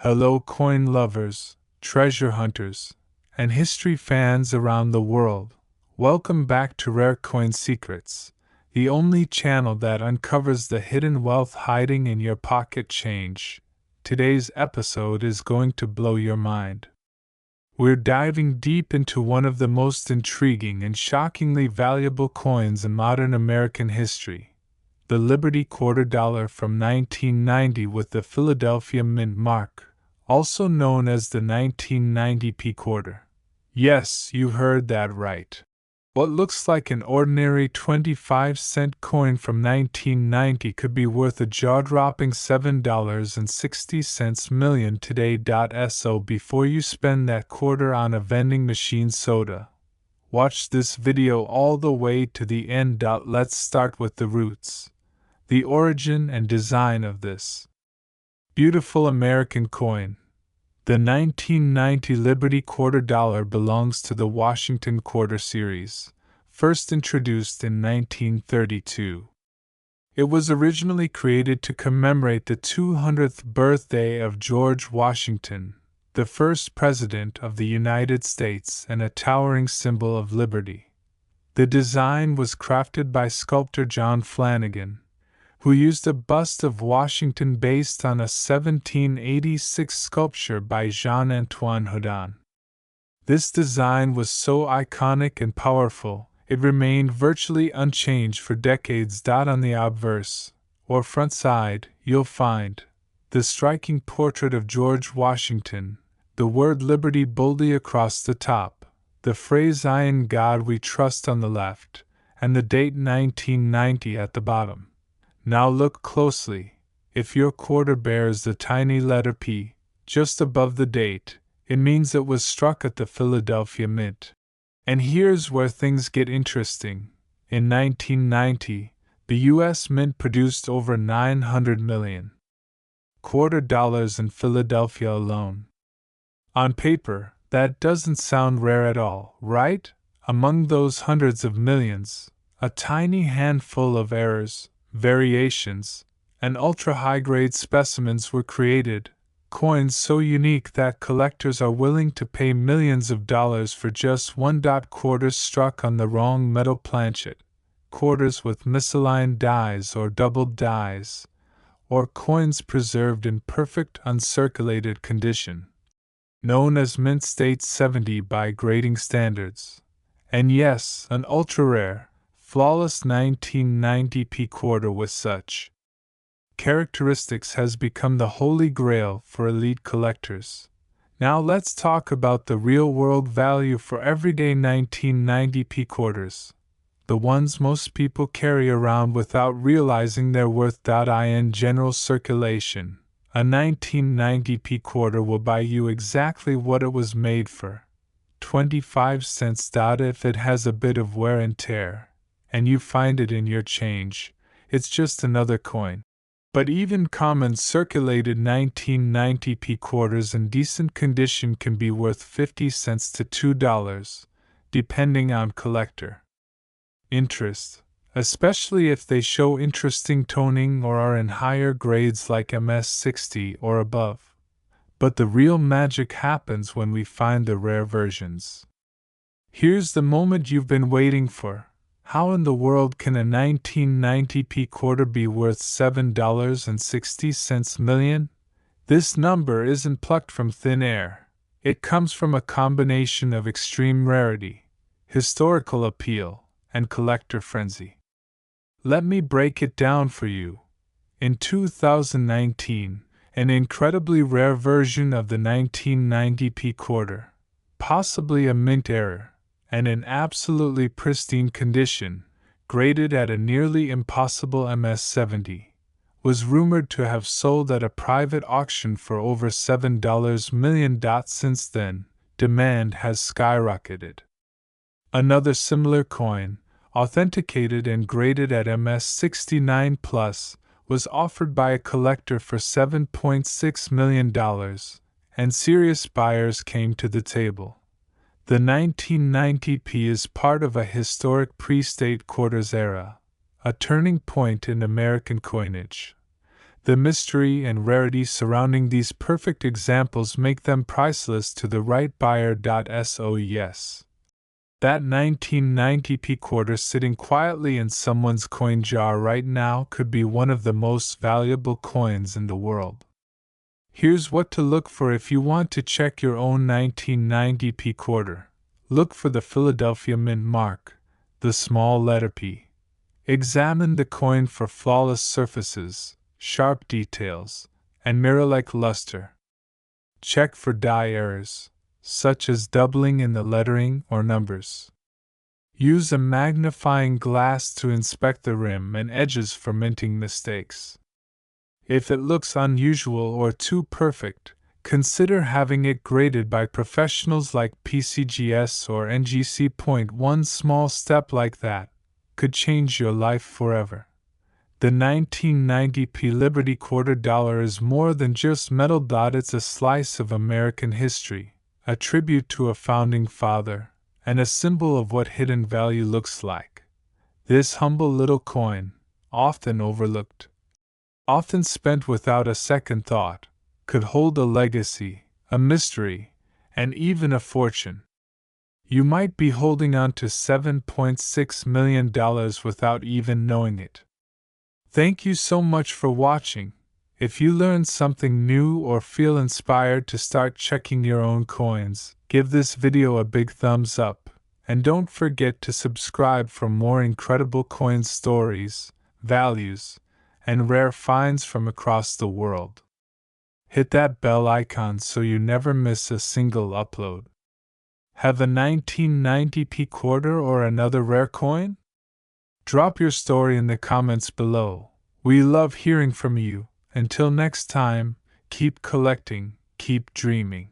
Hello, coin lovers, treasure hunters, and history fans around the world. Welcome back to Rare Coin Secrets, the only channel that uncovers the hidden wealth hiding in your pocket change. Today's episode is going to blow your mind. We're diving deep into one of the most intriguing and shockingly valuable coins in modern American history, the Liberty Quarter Dollar from 1990 with the Philadelphia Mint mark, also known as the 1990 P quarter. Yes, you heard that right. What looks like an ordinary 25-cent coin from 1990 could be worth a jaw-dropping $7.60 million today. So before you spend that quarter on a vending machine soda, watch this video all the way to the end. Let's start with the roots, the origin and design of this beautiful American coin. The 1990 Liberty Quarter Dollar belongs to the Washington Quarter Series, first introduced in 1932. It was originally created to commemorate the 200th birthday of George Washington, the first President of the United States and a towering symbol of liberty. The design was crafted by sculptor John Flanagan, who used a bust of Washington based on a 1786 sculpture by Jean-Antoine Houdin. This design was so iconic and powerful, it remained virtually unchanged for decades. On the obverse, or front side, you'll find the striking portrait of George Washington, the word liberty boldly across the top, the phrase "I in God we trust" on the left, and the date 1990 at the bottom. Now look closely. If your quarter bears the tiny letter P just above the date, it means it was struck at the Philadelphia Mint. And here's where things get interesting. In 1990, the U.S. Mint produced over 900 million quarter dollars in Philadelphia alone. On paper, that doesn't sound rare at all, right? Among those hundreds of millions, a tiny handful of errors, variations, and ultra-high-grade specimens were created, coins so unique that collectors are willing to pay millions of dollars for just one. Quarters struck on the wrong metal planchet, quarters with misaligned dies or doubled dies, or coins preserved in perfect uncirculated condition, known as Mint State 70 by grading standards. And yes, an ultra-rare, flawless 1990 P quarter with such characteristics has become the holy grail for elite collectors. Now let's talk about the real-world value for everyday 1990 P quarters, the ones most people carry around without realizing their worth. In general circulation, a 1990 P quarter will buy you exactly what it was made for, 25 cents. If it has a bit of wear and tear, and you find it in your change, it's just another coin. But even common circulated 1990 P quarters in decent condition can be worth 50 cents to $2, depending on collector interest, especially if they show interesting toning or are in higher grades like MS-60 or above. But the real magic happens when we find the rare versions. Here's the moment you've been waiting for. How in the world can a 1990 P quarter be worth $7.60 million? This number isn't plucked from thin air. It comes from a combination of extreme rarity, historical appeal, and collector frenzy. Let me break it down for you. In 2019, an incredibly rare version of the 1990 P quarter, possibly a mint error, and in absolutely pristine condition, graded at a nearly impossible MS-70, was rumored to have sold at a private auction for over $7 million. Since then, demand has skyrocketed. Another similar coin, authenticated and graded at MS-69+, was offered by a collector for $7.6 million, and serious buyers came to the table. The 1990 P is part of a historic pre-state quarters era, a turning point in American coinage. The mystery and rarity surrounding these perfect examples make them priceless to the right buyer. So yes. That 1990p quarter sitting quietly in someone's coin jar right now could be one of the most valuable coins in the world. Here's what to look for if you want to check your own 1990p quarter. Look for the Philadelphia Mint mark, the small letter P. Examine the coin for flawless surfaces, sharp details, and mirror-like luster. Check for die errors, such as doubling in the lettering or numbers. Use a magnifying glass to inspect the rim and edges for minting mistakes. If it looks unusual or too perfect, consider having it graded by professionals like PCGS or NGC. One small step like that could change your life forever. The 1990p Liberty Quarter Dollar is more than just metal. It's a slice of American history, a tribute to a founding father, and a symbol of what hidden value looks like. This humble little coin, often overlooked, often spent without a second thought, could hold a legacy, a mystery, and even a fortune. You might be holding on to $7.6 million without even knowing it. Thank you so much for watching. If you learned something new or feel inspired to start checking your own coins, give this video a big thumbs up, and don't forget to subscribe for more incredible coin stories, values, and rare finds from across the world. Hit that bell icon so you never miss a single upload. Have a 1990p quarter or another rare coin? Drop your story in the comments below. We love hearing from you. Until next time, keep collecting, keep dreaming.